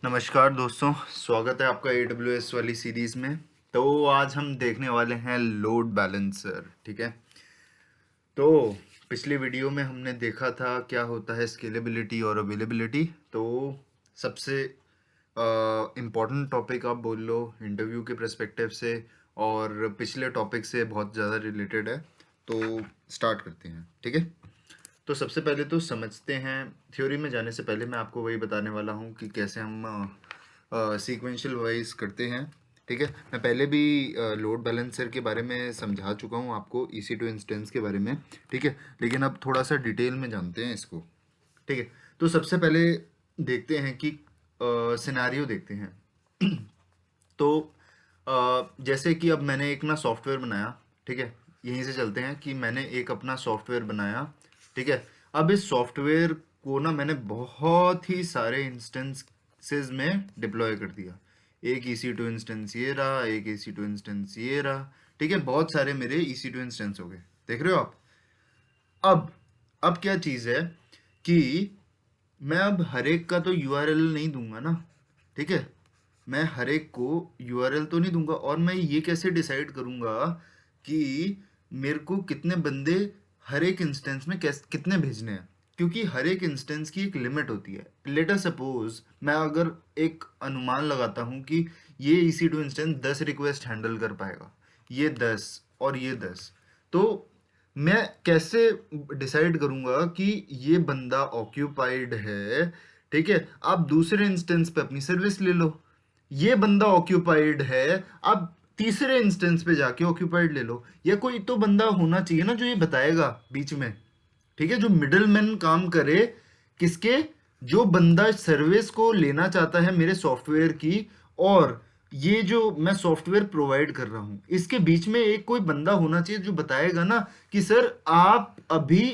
नमस्कार दोस्तों, स्वागत है आपका AWS वाली सीरीज में। तो आज हम देखने वाले हैं लोड बैलेंसर। ठीक है, तो पिछले वीडियो में हमने देखा था क्या होता है स्केलेबिलिटी और अवेलेबिलिटी। तो सबसे इम्पोर्टेंट टॉपिक आप बोल लो इंटरव्यू के पर्सपेक्टिव से, और पिछले टॉपिक से बहुत ज़्यादा रिलेटेड है। तो स्टार्ट करते हैं। ठीक है, तो सबसे पहले तो समझते हैं। थ्योरी में जाने से पहले मैं आपको वही बताने वाला हूँ कि कैसे हम सीक्वेंशियल वाइज करते हैं। ठीक है, मैं पहले भी लोड बैलेंसर के बारे में समझा चुका हूँ आपको, EC2 इंस्टेंस के बारे में। ठीक है, लेकिन अब थोड़ा सा डिटेल में जानते हैं इसको। ठीक है, तो सबसे पहले देखते हैं कि सिनेरियो देखते हैं। तो जैसे कि अब मैंने एक ना सॉफ्टवेयर बनाया। ठीक है, यहीं से चलते हैं कि मैंने एक अपना सॉफ्टवेयर बनाया। ठीक है, अब इस सॉफ्टवेयर को ना मैंने बहुत ही सारे इंस्टेंसेस में डिप्लॉय कर दिया। एक EC2 इंस्टेंस ये रहा, एक EC2 इंस्टेंस ये रहा। ठीक है, बहुत सारे मेरे EC2 इंस्टेंस हो गए, देख रहे हो आप। अब क्या चीज़ है कि मैं अब हर एक का तो URL नहीं दूंगा ना। ठीक है, मैं हर एक को URL तो नहीं दूंगा, और मैं ये कैसे डिसाइड करूंगा कि मेरे को कितने बंदे हर एक इंस्टेंस में कैसे कितने भेजने हैं, क्योंकि हर एक इंस्टेंस की एक लिमिट होती है। लेट अस सपोज मैं अगर एक अनुमान लगाता हूँ कि ये EC2 इंस्टेंस 10 रिक्वेस्ट हैंडल कर पाएगा, ये 10 और ये 10, तो मैं कैसे डिसाइड करूंगा कि ये बंदा ऑक्यूपाइड है। ठीक है, आप दूसरे इंस्टेंस पे अपनी सर्विस ले लो। ये बंदा ऑक्यूपाइड है, आप तीसरे इंस्टेंस पे जाके ऑक्यूपाइड ले लो। या कोई तो बंदा होना चाहिए ना जो ये बताएगा बीच में। ठीक है, जो मिडल मैन काम करे, किसके, जो बंदा सर्विस को लेना चाहता है मेरे सॉफ्टवेयर की, और ये जो मैं सॉफ्टवेयर प्रोवाइड कर रहा हूँ, इसके बीच में एक कोई बंदा होना चाहिए जो बताएगा ना कि सर आप अभी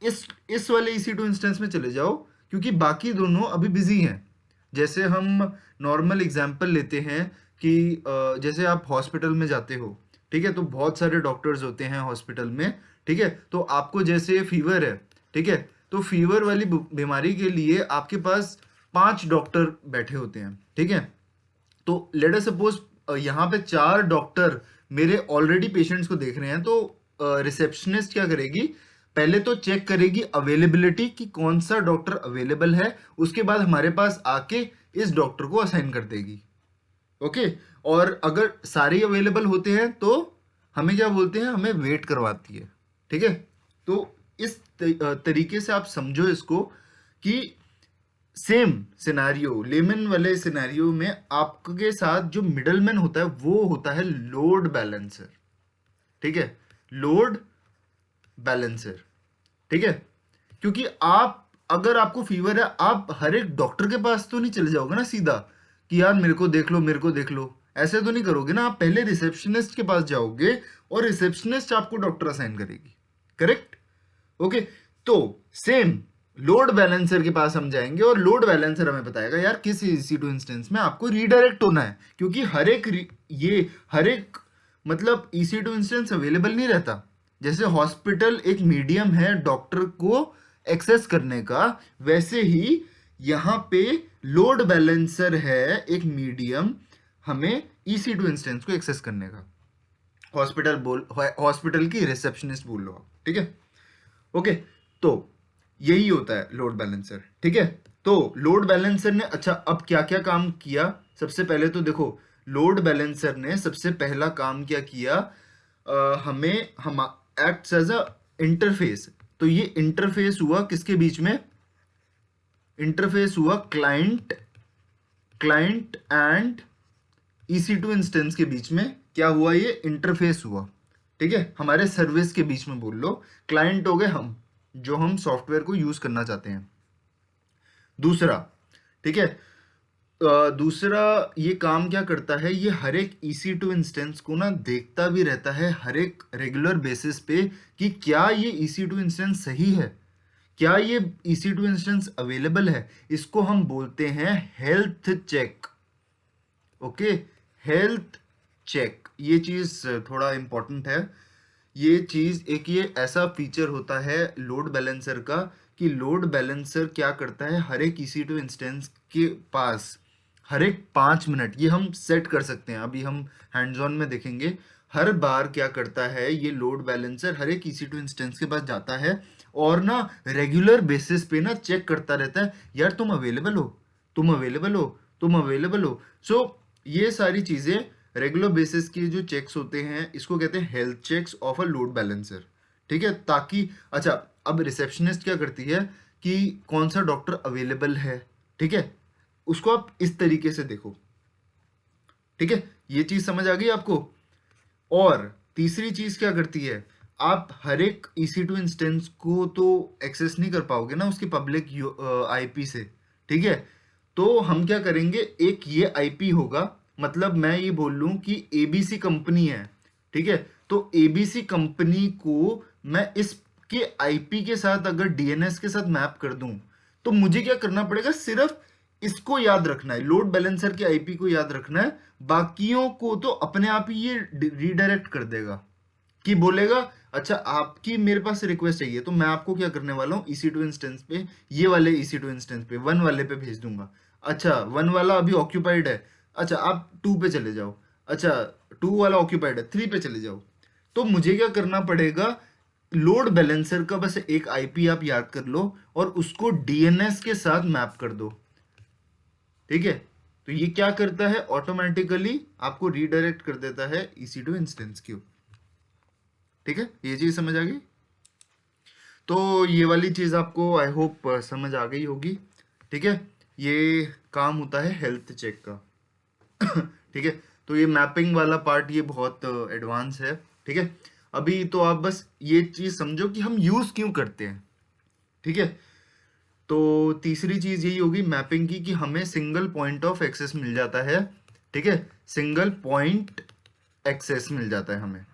इस वाले EC2 इंस्टेंस में चले जाओ, क्योंकि बाकी दोनों अभी बिजी हैं। जैसे हम नॉर्मल एग्जांपल लेते हैं कि जैसे आप हॉस्पिटल में जाते हो। ठीक है, तो बहुत सारे डॉक्टर्स होते हैं हॉस्पिटल में। ठीक है, तो आपको जैसे फीवर है, ठीक है, तो फीवर वाली बीमारी के लिए आपके पास 5 डॉक्टर बैठे होते हैं। ठीक है, तो लेट अस सपोज यहाँ पे 4 डॉक्टर मेरे ऑलरेडी पेशेंट्स को देख रहे हैं। तो रिसेप्शनिस्ट क्या करेगी, पहले तो चेक करेगी अवेलेबिलिटी कि कौन सा डॉक्टर अवेलेबल है, उसके बाद हमारे पास आके इस डॉक्टर को असाइन कर देगी। ओके, और अगर सारे अवेलेबल होते हैं तो हमें क्या बोलते हैं, हमें वेट करवाती है। ठीक है, तो इस तरीके से आप समझो इसको कि सेम सिनेरियो, लेमन वाले सिनेरियो में आपके साथ जो मिडलमैन होता है वो होता है लोड बैलेंसर। ठीक है, लोड बैलेंसर। ठीक है, क्योंकि आप, अगर आपको फीवर है, आप हर एक डॉक्टर के पास तो नहीं चले जाओगे ना सीधा कि यार मेरे को देख लो, मेरे को देख लो। ऐसे तो नहीं करोगे ना, आप पहले रिसेप्शनिस्ट के पास जाओगे और रिसेप्शनिस्ट आपको डॉक्टर असाइन करेगी। करेक्ट। ओके, तो सेम लोड बैलेंसर के पास हम जाएंगे और लोड बैलेंसर हमें बताएगा यार किस EC2 इंस्टेंस में आपको रीडायरेक्ट होना है, क्योंकि हर एक मतलब EC2 इंस्टेंस अवेलेबल नहीं रहता। जैसे हॉस्पिटल एक मीडियम है डॉक्टर को एक्सेस करने का, वैसे ही यहाँ पे लोड बैलेंसर है एक मीडियम हमें EC2 इंस्टेंस को एक्सेस करने का। हॉस्पिटल की रिसेप्शनिस्ट बोल लो आप। ठीक है, ओके, तो यही होता है लोड बैलेंसर। ठीक है, तो लोड बैलेंसर ने अच्छा अब क्या क्या काम किया। सबसे पहले तो देखो, लोड बैलेंसर ने सबसे पहला काम क्या किया, हमें हम एक्ट्स एज अ इंटरफेस। तो ये इंटरफेस हुआ किसके बीच में, इंटरफेस हुआ client client and EC2 instance के बीच में। क्या हुआ, ये इंटरफेस हुआ। ठीक है, हमारे सर्विस के बीच में बोल लो। क्लाइंट हो गए हम, जो हम सॉफ्टवेयर को यूज करना चाहते हैं। दूसरा, ठीक है, दूसरा ये काम क्या करता है, ये हर एक EC2 इंस्टेंस को ना देखता भी रहता है हर एक रेगुलर बेसिस पे कि क्या ये EC2 इंस्टेंस सही है, क्या ये EC2 इंस्टेंस अवेलेबल है। इसको हम बोलते हैं health check. Okay, health check, ये चीज थोड़ा इंपॉर्टेंट है। ये चीज एक, ये ऐसा फीचर होता है लोड बैलेंसर का कि लोड बैलेंसर क्या करता है, हर एक EC2 इंस्टेंस के पास हर एक 5 मिनट, ये हम सेट कर सकते हैं, अभी हम हैंड्स ऑन में देखेंगे। हर बार क्या करता है ये लोड बैलेंसर हर एक EC2 इंस्टेंस के पास जाता है और ना रेगुलर बेसिस पे ना चेक करता रहता है, यार तुम अवेलेबल हो, तुम अवेलेबल हो, तुम अवेलेबल हो। सो ये सारी चीजें रेगुलर बेसिस के जो चेक्स होते हैं इसको कहते हैं health checks of a load balancer, ठीक है। ताकि अच्छा, अब रिसेप्शनिस्ट क्या करती है कि कौन सा डॉक्टर अवेलेबल है, ठीक है, उसको आप इस तरीके से देखो, ठीक है, ये चीज समझ आ गई आपको। और तीसरी चीज क्या करती है, आप हर एक EC2 इंस्टेंस को तो एक्सेस नहीं कर पाओगे ना उसकी पब्लिक IP से, ठीक है। तो हम क्या करेंगे, एक ये IP होगा, मतलब मैं ये बोल लूं कि ABC कंपनी है, ठीक है, तो ABC कंपनी को मैं इसके IP के साथ अगर DNS के साथ मैप कर दूं, तो मुझे क्या करना पड़ेगा, सिर्फ इसको याद रखना है, लोड बैलेंसर के IP को याद रखना है, बाकियों को तो अपने आप ही ये रीडायरेक्ट कर देगा, कि बोलेगा अच्छा आपकी मेरे पास रिक्वेस्ट चाहिए, तो मैं आपको क्या करने वाला हूँ, EC2 इंस्टेंस पे, ये वाले EC2 इंस्टेंस पे 1 वाले पे भेज दूंगा। अच्छा 1 वाला अभी ऑक्यूपाइड है, अच्छा आप 2 पे चले जाओ, अच्छा 2 वाला ऑक्यूपाइड है, 3 पे चले जाओ। तो मुझे क्या करना पड़ेगा, लोड बैलेंसर का बस एक IP आप याद कर लो और उसको DNS के साथ मैप कर दो, ठीक है। तो ये क्या करता है, ऑटोमेटिकली आपको रीडायरेक्ट कर देता है EC2 इंस्टेंस की, ठीक है, ये चीज समझ आ गई। तो ये वाली चीज आपको आई होप समझ आ गई होगी, ठीक है। ये काम होता है हेल्थ चेक का ठीक है। तो ये मैपिंग वाला पार्ट ये बहुत एडवांस है, ठीक है। अभी तो आप बस ये चीज समझो कि हम यूज क्यों करते हैं, ठीक है। तो तीसरी चीज यही होगी मैपिंग की, कि हमें सिंगल पॉइंट ऑफ एक्सेस मिल जाता है, ठीक है, सिंगल पॉइंट एक्सेस मिल जाता है हमें,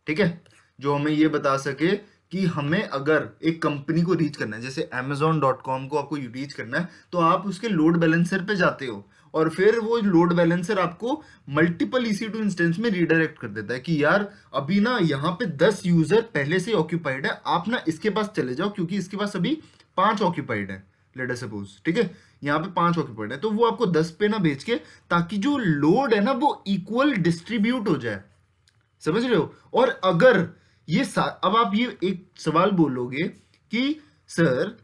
ठीक है, जो हमें ये बता सके कि हमें अगर एक कंपनी को रीच करना है, जैसे amazon.com को आपको रीच करना है, तो आप उसके लोड बैलेंसर पे जाते हो और फिर वो लोड बैलेंसर आपको मल्टीपल EC2 इंस्टेंस में रीडायरेक्ट कर देता है कि यार अभी ना यहाँ पे 10 यूजर पहले से ऑक्यूपाइड है, आप ना इसके पास चले जाओ क्योंकि इसके पास अभी 5 ऑक्यूपाइड है, लेट अस सपोज, ठीक है, यहाँ पे 5 ऑक्यूपाइड है, तो वो आपको 10 पे ना भेज के, ताकि जो लोड है ना वो इक्वल डिस्ट्रीब्यूट हो जाए, समझ रहे हो। और अगर अब आप ये एक सवाल बोलोगे कि सर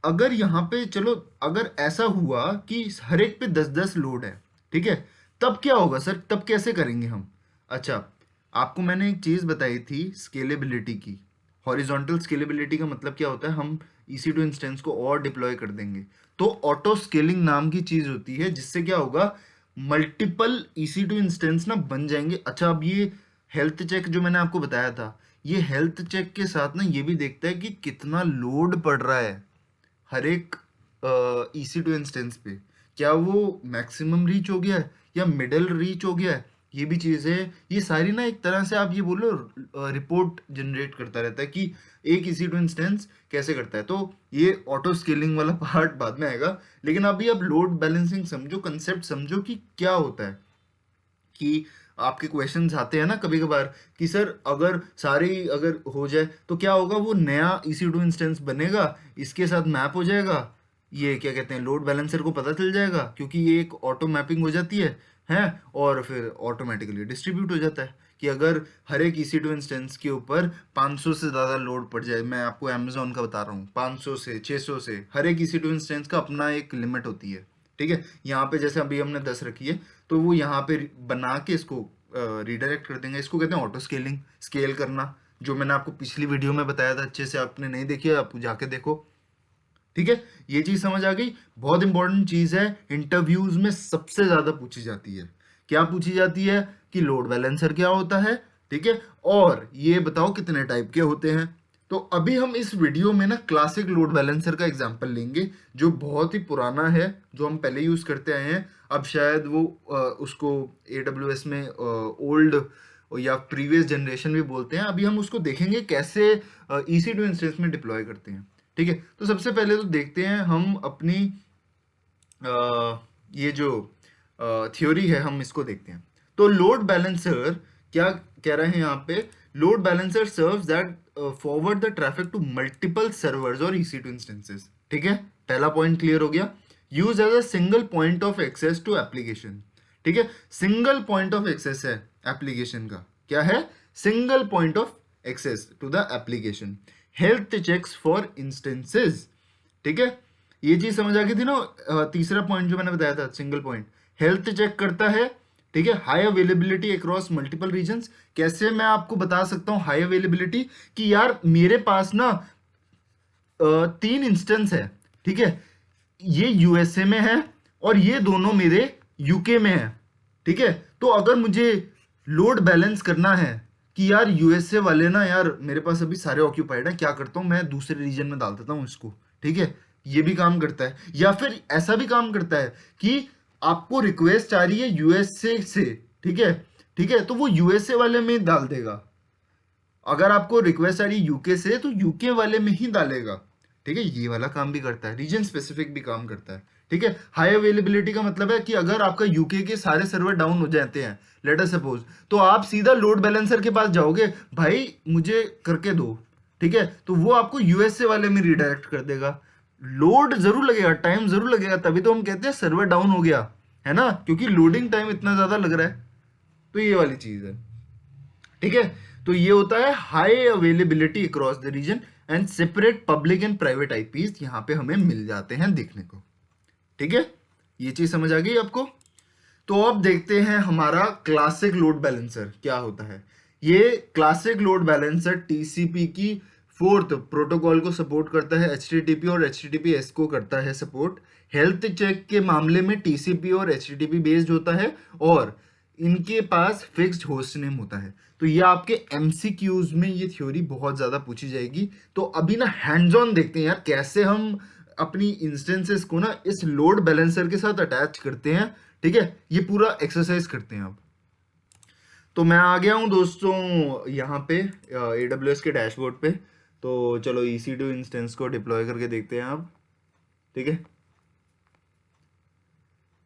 अगर यहाँ पे चलो अगर ऐसा हुआ कि हर एक पे 10-10 लोड है, ठीक है, तब क्या होगा सर, तब कैसे करेंगे हम। अच्छा, आपको मैंने एक चीज बताई थी स्केलेबिलिटी की, हॉरिजॉन्टल स्केलेबिलिटी का मतलब क्या होता है, हम EC2 इंस्टेंस को और डिप्लॉय कर देंगे, तो ऑटो स्केलिंग नाम की चीज होती है, जिससे क्या होगा, मल्टीपल EC2 इंस्टेंस ना बन जाएंगे। अच्छा, अब ये हेल्थ चेक जो मैंने आपको बताया था, ये हेल्थ चेक के साथ ना ये भी देखता है कि कितना लोड पड़ रहा है हर एक EC2 इंस्टेंस पे, क्या वो मैक्सिमम रीच हो गया है या मिडल रीच हो गया है, ये भी चीज़ है। ये सारी ना एक तरह से आप ये बोलो रिपोर्ट जनरेट करता रहता है कि एक EC2 इंस्टेंस कैसे करता है। तो ये ऑटो स्केलिंग वाला पार्ट बाद में आएगा, लेकिन अभी आप लोड बैलेंसिंग समझो, कंसेप्ट समझो कि क्या होता है। कि आपके क्वेश्चंस आते हैं ना कभी कभार कि सर अगर सारे अगर हो जाए तो क्या होगा, वो नया EC2 इंस्टेंस बनेगा, इसके साथ मैप हो जाएगा, ये क्या कहते हैं लोड बैलेंसर को पता चल जाएगा क्योंकि ये एक ऑटो मैपिंग हो जाती है, और फिर ऑटोमेटिकली डिस्ट्रीब्यूट हो जाता है कि अगर हर एक EC2 इंस्टेंस के ऊपर 500 से ज़्यादा लोड पड़ जाए, मैं आपको अमेजोन का बता रहा हूँ, 500 से 600 से, हर एक EC2 इंस्टेंस का अपना एक लिमिट होती है, ठीक है। यहाँ पे जैसे अभी हमने 10 रखी है, तो वो यहाँ पे बना के इसको रीडायरेक्ट कर देंगे, इसको कहते हैं ऑटो स्केलिंग, स्केल करना, जो मैंने आपको पिछली वीडियो में बताया था, अच्छे से आपने नहीं देखी है आप जाके देखो, ठीक है। ये चीज समझ आ गई, बहुत इंपॉर्टेंट चीज है, इंटरव्यूज में सबसे ज्यादा पूछी जाती है, क्या पूछी जाती है कि लोड बैलेंसर क्या होता है, ठीक है, और ये बताओ कितने टाइप के होते हैं। तो अभी हम इस वीडियो में ना क्लासिक लोड बैलेंसर का एग्जांपल लेंगे, जो बहुत ही पुराना है, जो हम पहले यूज करते आए हैं, अब शायद वो उसको AWS में ओल्ड या प्रीवियस जनरेशन भी बोलते हैं। अभी हम उसको देखेंगे कैसे EC2 इंस्टेंस में डिप्लॉय करते हैं, ठीक है। तो सबसे पहले तो देखते हैं हम अपनी ये जो थ्योरी है हम इसको देखते हैं। तो लोड बैलेंसर क्या कह रहे हैं यहाँ पे load balancer serves that forward the traffic to multiple servers और EC2 इंस्टेंसेस। ठीक है, पहला पॉइंट क्लियर हो गया। Use as a single point of access to application. ठीक है, सिंगल पॉइंट ऑफ एक्सेस है एप्लीकेशन का। क्या है? Single point of access to the application. Health checks for instances. ठीक है, ये चीज समझ आ गई थी ना। तीसरा पॉइंट जो मैंने बताया था, सिंगल पॉइंट, हेल्थ चेक करता है। ठीक है, high availability across multiple regions. कैसे मैं आपको बता सकता हूँ हाई अवेलेबिलिटी? कि यार मेरे पास ना 3 इंस्टेंस है। ठीक है, ये यूएसए में है और ये दोनों मेरे यूके में है। ठीक है, तो अगर मुझे लोड बैलेंस करना है कि यार यूएसए वाले ना, यार मेरे पास अभी सारे ऑक्यूपाइड हैं, क्या करता हूं मैं दूसरे रीजन में डाल देता हूं इसको। ठीक है, ये भी काम करता है। या फिर ऐसा भी काम करता है कि आपको रिक्वेस्ट आ रही है यूएसए से। ठीक है, ठीक है, तो वो यूएसए वाले में डाल देगा। अगर आपको रिक्वेस्ट आ रही है यूके से तो यूके वाले में ही डालेगा। ठीक है, ये वाला काम भी करता है, रीजन स्पेसिफिक भी काम करता है। ठीक है, हाई अवेलेबिलिटी का मतलब है कि अगर आपका यूके के सारे सर्वर डाउन हो जाते हैं, लेट अस सपोज, तो आप सीधा लोड बैलेंसर के पास जाओगे, भाई मुझे करके दो। ठीक है, तो वो आपको यूएसए वाले में रिडायरेक्ट कर देगा। लोड जरूर लगेगा, टाइम जरूर लगेगा, तभी तो हम कहते हैं सर्वर डाउन हो गया है ना, क्योंकि लोडिंग टाइम इतना ज्यादा लग रहा है। तो ये वाली चीज है। ठीक है, तो ये होता है high availability across the region and separate public and private IPs यहां पे हमें मिल जाते हैं देखने को। ठीक है, ये चीज समझ आ गई आपको? तो अब देखते हैं हमारा क्लासिक लोड बैलेंसर क्या होता है। ये क्लासिक लोड बैलेंसर टीसीपी की फोर्थ प्रोटोकॉल को सपोर्ट करता है। एचटीटीपी और एचटीटीपीएस को करता है सपोर्ट। हेल्थ चेक के मामले में टीसीपी और एचटीटीपी बेस्ड होता है और इनके पास फिक्स्ड होस्ट नेम होता है। तो ये आपके एमसीक्यूज में ये थ्योरी बहुत ज्यादा पूछी जाएगी। तो अभी ना हैंड्स ऑन देखते हैं यार कैसे हम अपनी इंस्टेंसेस को ना इस लोड बैलेंसर के साथ अटैच करते हैं। ठीक है, ये पूरा एक्सरसाइज करते हैं अब। तो मैं आ गया हूं दोस्तों यहाँ पे AWS के डैशबोर्ड पे। तो चलो EC2 इंस्टेंस को डिप्लॉय करके देखते हैं अब। ठीक है,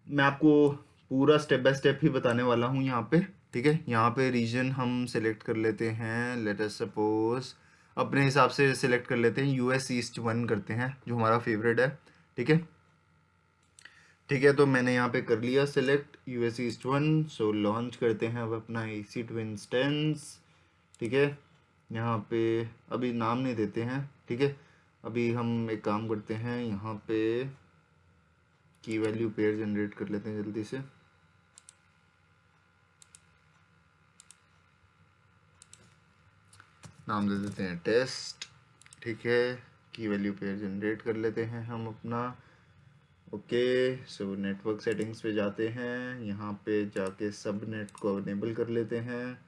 मैं आपको पूरा स्टेप बाय स्टेप ही बताने वाला हूँ यहाँ पे। ठीक है, यहाँ पे रीजन हम सेलेक्ट कर लेते हैं, लेट अस सपोज अपने हिसाब से सेलेक्ट कर लेते हैं, US ईस्ट 1 करते हैं जो हमारा फेवरेट है। ठीक है, ठीक है, तो मैंने यहाँ पे कर लिया सिलेक्ट US ईस्ट 1। सो लॉन्च करते हैं अब अपना EC2 इंस्टेंस। ठीक है, यहाँ पे अभी नाम नहीं देते हैं। ठीक है, अभी हम एक काम करते हैं, यहाँ पे की वैल्यू पेयर जनरेट कर लेते हैं जल्दी से। नाम दे देते हैं टेस्ट। ठीक है, की वैल्यू पेयर जनरेट कर लेते हैं हम अपना। ओके, सो नेटवर्क सेटिंग्स पे जाते हैं, यहाँ पे जाके सब नेट को अनेबल कर लेते हैं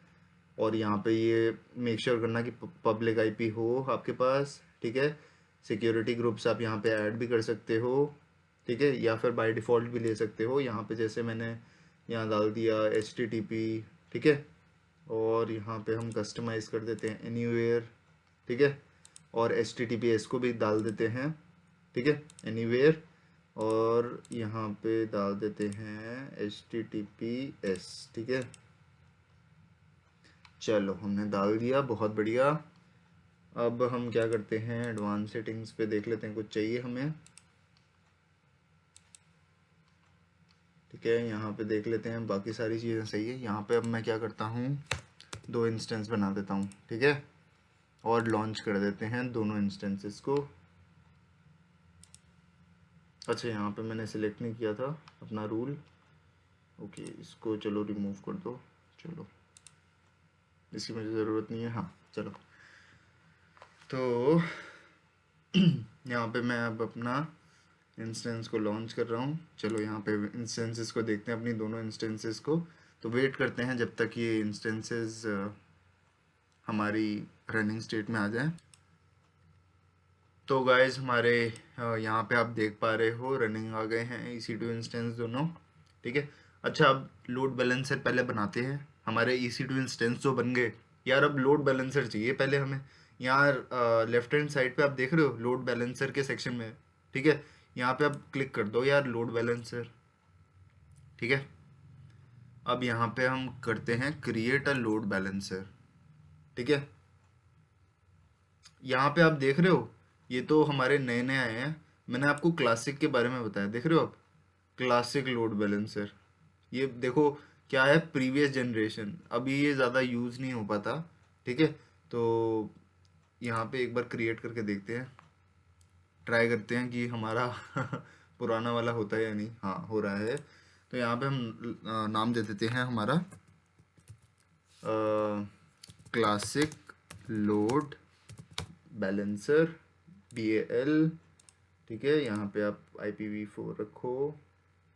और यहाँ पे ये मेक श्योर करना कि पब्लिक आईपी हो आपके पास। ठीक है, सिक्योरिटी ग्रुप्स आप यहाँ पे ऐड भी कर सकते हो। ठीक है, या फिर बाय डिफ़ॉल्ट भी ले सकते हो। यहाँ पे जैसे मैंने यहाँ डाल दिया HTTP। ठीक है, और यहाँ पे हम कस्टमाइज़ कर देते हैं एनीवेयर। ठीक है, और HTTPS को भी डाल देते हैं। ठीक है, एनीवेयर, और यहाँ पे डाल देते हैं HTTPS। ठीक है, चलो हमने डाल दिया, बहुत बढ़िया। अब हम क्या करते हैं, एडवांस सेटिंग्स पे देख लेते हैं कुछ चाहिए हमें। ठीक है, यहाँ पे देख लेते हैं, बाकी सारी चीज़ें सही है। यहाँ पे अब मैं क्या करता हूँ, 2 इंस्टेंस बना देता हूँ। ठीक है, और लॉन्च कर देते हैं दोनों इंस्टेंसेस को। अच्छा, यहाँ पे मैंने सिलेक्ट नहीं किया था अपना रूल। ओके, इसको चलो रिमूव कर दो। चलो, इसकी मुझे ज़रूरत नहीं है। हाँ चलो, तो यहाँ पे मैं अब अपना इंस्टेंस को लॉन्च कर रहा हूँ। चलो यहाँ पे इंस्टेंसेस को देखते हैं, अपनी दोनों इंस्टेंसेस को। तो वेट करते हैं जब तक ये इंस्टेंसेस हमारी रनिंग स्टेट में आ जाए। तो गाइज हमारे यहाँ पे आप देख पा रहे हो रनिंग आ गए हैं EC2 इंस्टेंस दोनों। ठीक है, अच्छा अब लोड बैलेंसर पहले बनाते हैं। हमारे EC2 इंस्टेंस जो बन गए यार, अब लोड बैलेंसर चाहिए पहले हमें। यहाँ लेफ्ट हैंड साइड पे आप देख रहे हो लोड बैलेंसर के सेक्शन में। ठीक है, यहाँ पे आप क्लिक कर दो यार लोड बैलेंसर। ठीक है, अब यहाँ पे हम करते हैं क्रिएट अ लोड बैलेंसर। ठीक है, यहाँ पे आप देख रहे हो, ये तो हमारे नए नए आए हैं। मैंने आपको क्लासिक के बारे में बताया, देख रहे हो आप, क्लासिक लोड बैलेंसर। ये देखो क्या है, प्रीवियस जनरेशन, अभी ये ज़्यादा यूज़ नहीं हो पाता। ठीक है, तो यहाँ पे एक बार क्रिएट करके देखते हैं, ट्राई करते हैं कि हमारा पुराना वाला होता है या नहीं। हाँ, हो रहा है। तो यहाँ पे हम नाम दे देते हैं हमारा क्लासिक लोड बैलेंसर, BAL। ठीक है, यहाँ पे आप IPv4 रखो।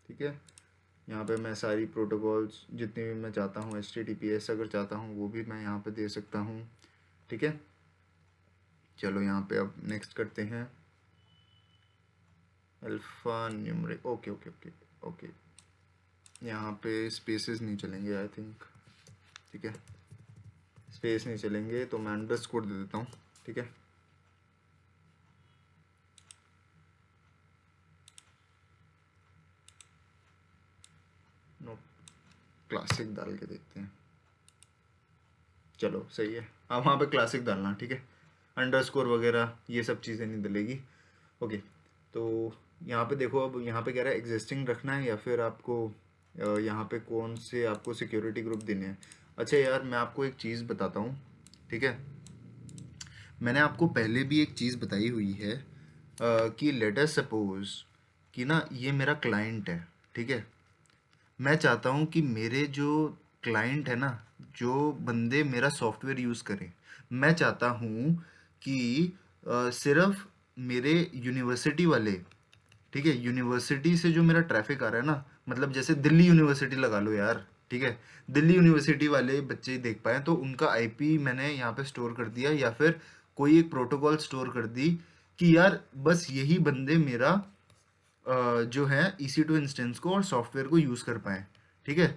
ठीक है, यहाँ पे मैं सारी प्रोटोकॉल्स जितने भी मैं चाहता हूँ, HTTPS अगर चाहता हूँ वो भी मैं यहाँ पे दे सकता हूँ। ठीक है, चलो यहाँ पे अब नेक्स्ट करते हैं, alpha numeric. Okay okay okay okay, यहाँ पे स्पेसेस नहीं चलेंगे आई थिंक। ठीक है, स्पेस नहीं चलेंगे तो मैं अंडरस्कोर दे देता हूँ। ठीक है, नो, क्लासिक डाल के देखते हैं। चलो सही है, अब वहाँ पे क्लासिक डालना। ठीक है, अंडरस्कोर वगैरह ये सब चीज़ें नहीं डलेगी। ओके, तो यहाँ पे देखो, अब यहाँ पे कह रहा है एग्जिस्टिंग रखना है या फिर आपको यहाँ पे कौन से आपको सिक्योरिटी ग्रुप देने हैं। अच्छा यार, मैं आपको एक चीज़ बताता हूँ। ठीक है, मैंने आपको पहले भी एक चीज़ बताई हुई है कि लेट अस सपोज कि ना ये मेरा क्लाइंट है। ठीक है, मैं चाहता हूँ कि मेरे जो क्लाइंट है ना, जो बंदे मेरा सॉफ्टवेयर यूज़ करें, मैं चाहता हूँ कि सिर्फ मेरे यूनिवर्सिटी वाले, ठीक है, यूनिवर्सिटी से जो मेरा ट्रैफिक आ रहा है ना, मतलब जैसे दिल्ली यूनिवर्सिटी लगा लो यार। ठीक है, दिल्ली यूनिवर्सिटी वाले बच्चे ही देख पाए, तो उनका IP मैंने यहाँ पे स्टोर कर दिया, या फिर कोई एक प्रोटोकॉल स्टोर कर दी कि यार बस यही बंदे मेरा जो है EC2 इंस्टेंस को और सॉफ्टवेयर को यूज़ कर पाएँ। ठीक है,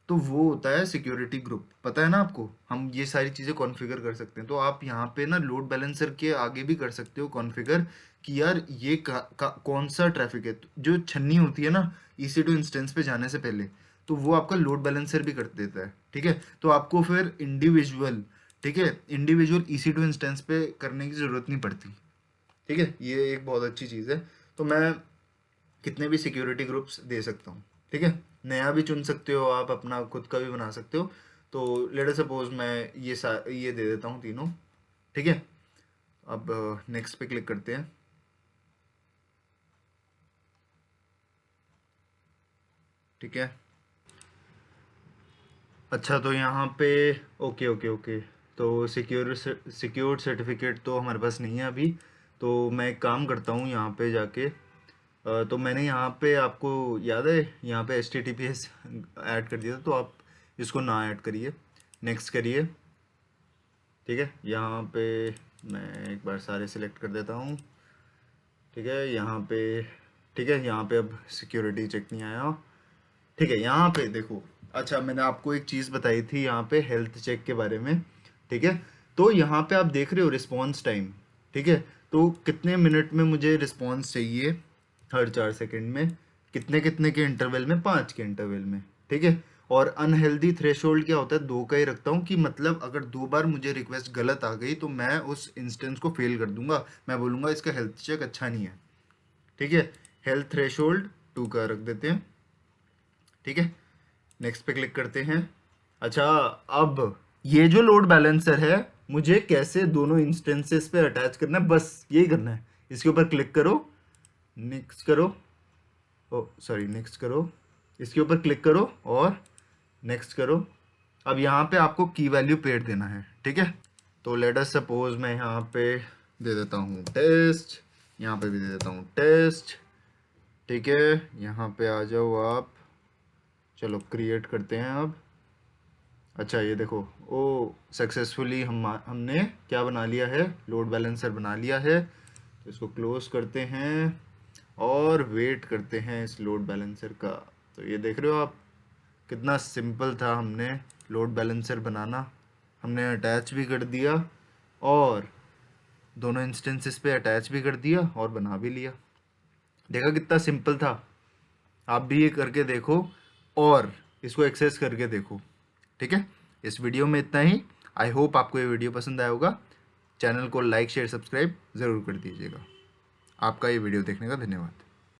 तो वो होता है सिक्योरिटी ग्रुप, पता है ना आपको। हम ये सारी चीज़ें कॉन्फ़िगर कर सकते हैं, तो आप यहाँ पे ना लोड बैलेंसर के आगे भी कर सकते हो कॉन्फ़िगर कि यार ये कौन सा ट्रैफिक है जो छन्नी होती है ना EC2 इंस्टेंस पे जाने से पहले, तो वो आपका लोड बैलेंसर भी कर देता है। ठीक है, तो आपको फिर इंडिविजुअल, ठीक है, इंडिविजुअल EC2 इंस्टेंस पे करने की ज़रूरत नहीं पड़ती। ठीक है, ये एक बहुत अच्छी चीज़ है। तो मैं कितने भी सिक्योरिटी ग्रुप्स दे सकता हूँ। ठीक है, नया भी चुन सकते हो आप, अपना खुद का भी बना सकते हो। तो लेट अस सपोज मैं ये दे देता हूँ तीनों। ठीक है, अब नेक्स्ट पे क्लिक करते हैं। ठीक है, अच्छा तो यहाँ पे ओके ओके ओके, तो सिक्योर्ड सर्टिफिकेट तो हमारे पास नहीं है अभी। तो मैं एक काम करता हूँ, यहाँ पे जाके तो मैंने यहाँ पे आपको याद है, यहाँ पे HTTPS ऐड कर दिया था, तो आप इसको ना ऐड करिए, नेक्स्ट करिए। ठीक है, यहाँ पे मैं एक बार सारे सिलेक्ट कर देता हूँ। ठीक है, यहाँ पे, ठीक है, यहाँ पे अब सिक्योरिटी चेक नहीं आया। ठीक है, यहाँ पे देखो, अच्छा मैंने आपको एक चीज़ बताई थी यहाँ पे हेल्थ चेक के बारे में। ठीक है, तो यहाँ पे आप देख रहे हो रिस्पॉन्स टाइम। ठीक है, तो कितने मिनट में मुझे रिस्पॉन्स चाहिए, हर 4 सेकंड में, कितने कितने के इंटरवल में, 5 के इंटरवल में। ठीक है, और अनहेल्दी थ्रेशोल्ड क्या होता है, 2 का ही रखता हूँ कि मतलब अगर 2 बार मुझे रिक्वेस्ट गलत आ गई तो मैं उस इंस्टेंस को फेल कर दूंगा, मैं बोलूँगा इसका हेल्थ चेक अच्छा नहीं है। ठीक है, हेल्थ थ्रेशोल्ड 2 का रख देते हैं। ठीक है, नेक्स्ट पे क्लिक करते हैं। अच्छा, अब ये जो लोड बैलेंसर है, मुझे कैसे दोनों इंस्टेंसेस पे अटैच करना है, बस यही करना है। इसके ऊपर क्लिक करो, नेक्स्ट करो, ओ सॉरी नेक्स्ट करो, इसके ऊपर क्लिक करो और नेक्स्ट करो। अब यहाँ पे आपको की वैल्यू पेड देना है। ठीक है, तो लेट अस सपोज मैं यहाँ पे दे देता हूँ टेस्ट, यहाँ पे भी दे देता हूँ टेस्ट। ठीक है, यहाँ पे आ जाओ आप, चलो क्रिएट करते हैं अब। अच्छा ये देखो, ओ सक्सेसफुली हमने क्या बना लिया है, लोड बैलेंसर बना लिया है। तो इसको क्लोज करते हैं और वेट करते हैं इस लोड बैलेंसर का। तो ये देख रहे हो आप, कितना सिंपल था हमने लोड बैलेंसर बनाना। हमने अटैच भी कर दिया और दोनों इंस्टेंसेस पे अटैच भी कर दिया और बना भी लिया। देखा कितना सिंपल था। आप भी ये करके देखो और इसको एक्सेस करके देखो। ठीक है, इस वीडियो में इतना ही। आई होप आपको ये वीडियो पसंद आया होगा। चैनल को लाइक शेयर सब्सक्राइब ज़रूर कर दीजिएगा। आपका ये वीडियो देखने का धन्यवाद।